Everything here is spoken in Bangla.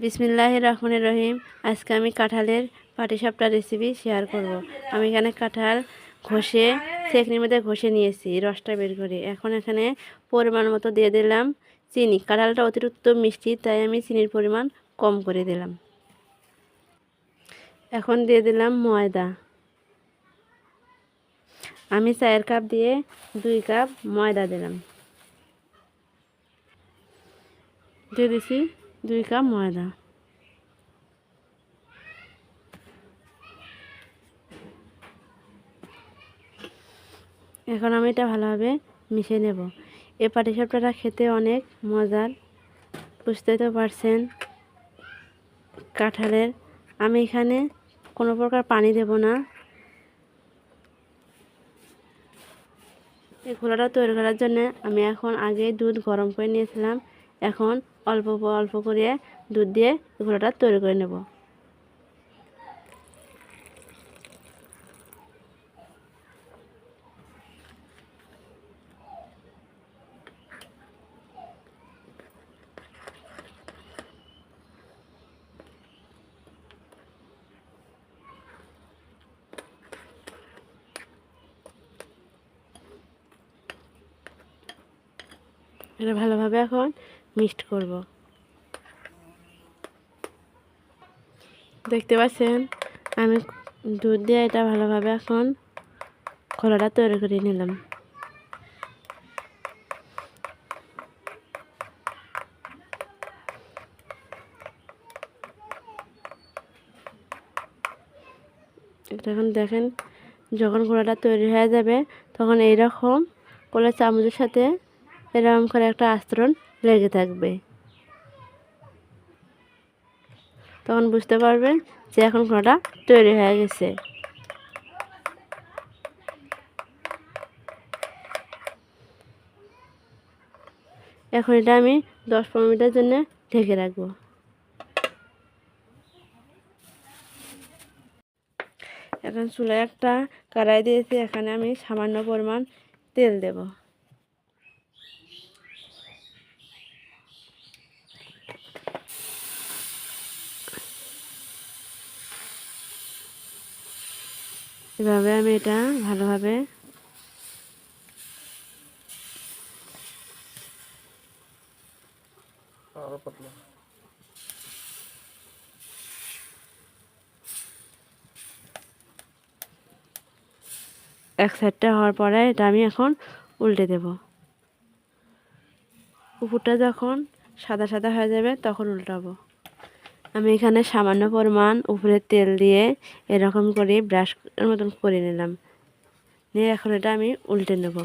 বিসমিল্লাহির রহমানির রহিম। আজকে আমি কাঁঠালের পাটিসাপটা রেসিপি শেয়ার করব। আমি এখানে কাঁঠাল ঘষে ছেঁকনির মধ্যে ঘষে নিয়েছি রসটা বের করে। এখন এখানে পরিমাণ মতো দিয়ে দিলাম চিনি। কাঁঠালটা অতিরিক্ত মিষ্টি, তাই আমি চিনির পরিমাণ কম করে দিলাম। এখন দিয়ে দিলাম ময়দা। আমি 4 কাপ দিয়ে 2 কাপ ময়দা দিলাম। দিয়ে দিছি 2 কাপ ময়দা। এখন আমি এটা ভালোভাবে মিশিয়ে নেব। এই পাটিসাপটাটা খেতে অনেক মজার, বুঝতেই তো পারছেন। কাঁঠালের আমি এখানে কোনো প্রকার পানি দেব না। এই ঘোলাটা তৈরি করার জন্য আমি এখন আগে দুধ গরম করে নিয়েছিলাম। এখন অল্প অল্প করে দুধ দিয়ে ঘোলাটা তৈরি করে নেব। এটা ভালোভাবে এখন মিক্সড করব। দেখতে পাচ্ছেন আমি দুধ দিয়ে এটা ভালোভাবে এখন ঘোলাটা তৈরি করে নিলাম। এটা এখন দেখেন, যখন ঘোলাটা তৈরি হয়ে যাবে তখন এইরকম করে চামচের সাথে এরকম করে একটা আস্তরণ লেগে থাকবে। তখন বুঝতে পারবেন যে এখন ঘোলাটা তৈরি হয়ে গেছে। এখন এটা আমি 10-15 মিনিটের জন্য ঢেকে রাখবো। এখন চুলায় একটা কড়াই দিয়েছি, এখানে আমি সামান্য পরিমাণ তেল দেব। এভাবে আমি এটা ভালোভাবে এক সাইডটা হওয়ার পরে এটা আমি এখন উল্টে দেব। উপরটা যখন সাদা সাদা হয়ে যাবে তখন উল্টাবো। আমি এখানে সামান্য পরিমাণ উপরে তেল দিয়ে এরকম করে ব্রাশের মতন করে নিলাম, নিয়ে এখন এটা আমি উল্টে নেব।